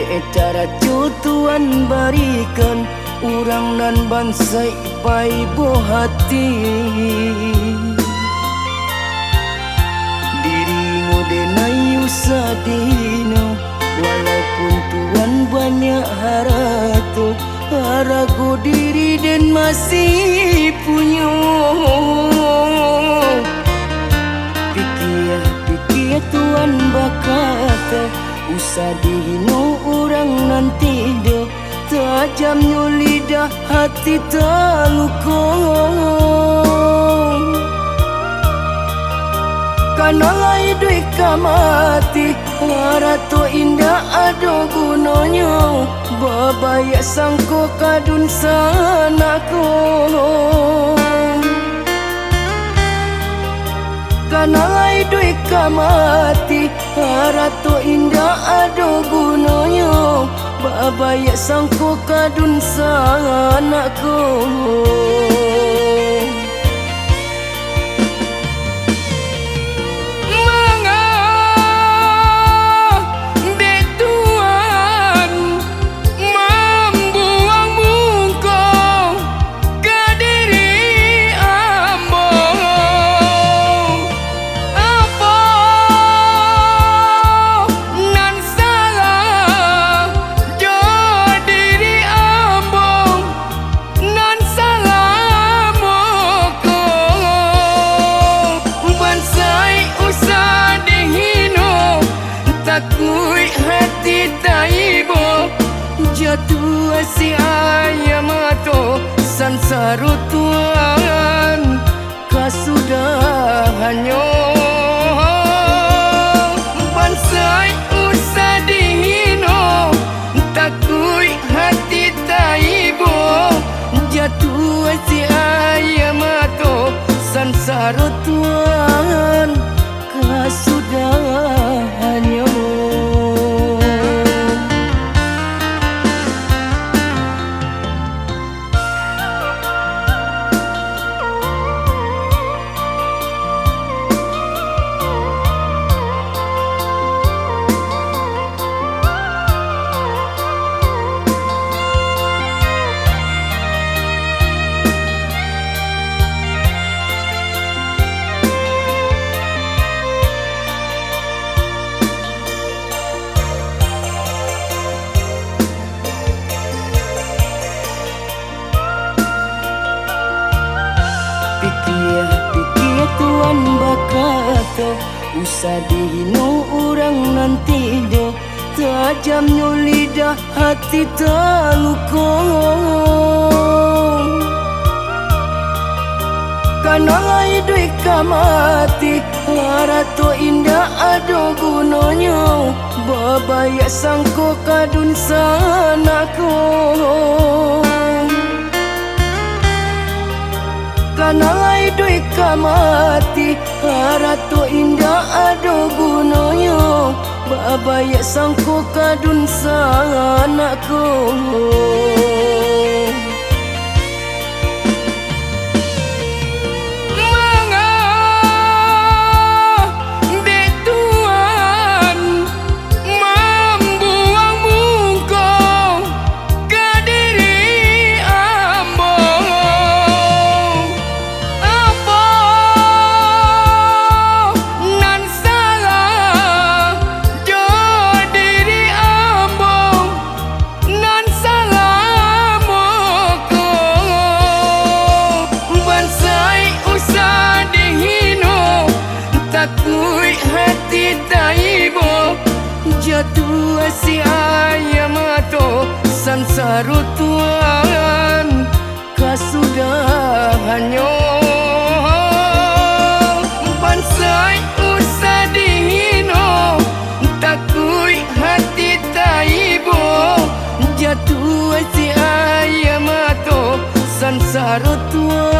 Etara Tuhan barikan urang nan bansai pai bo hati. Diri ngode nayu sadino walaupun Tuhan banyak harato. Harago diri dan masih punya. Pikir Tuhan bakata usah dihino orang nanti deh. Tajamnya lidah hati terlukong. Karena hidup kamati harato indah ada gunanya. Babaya sangko kadun sanako. Karena hidup kamati harato indah ada gunanya. Babaya sangko kadun sanako. Takui hati taibo jatuh si ayam atau sansaro Tuhan kasudahannya. Bansai usah dihino takui hati taibo jatuh si ayam atau sansaro Tuhan kasudahannya. Pikir Tuhan bakata usah dihino orang nanti deh. Tajamnya lidah hati terlukong. Karena hidup kamati harato indah ada gunanya. Babaya sangko kadun sanako. Karena hidup kamati harato indah ada gunanya. Babaya sangko kadun sanako. Takui hati taibo jatuh si ayam atau sansaro Tuhan kasudahannya. Bansai usah dihino takui hati taibo jatuh si ayam atau sansaro Tuhan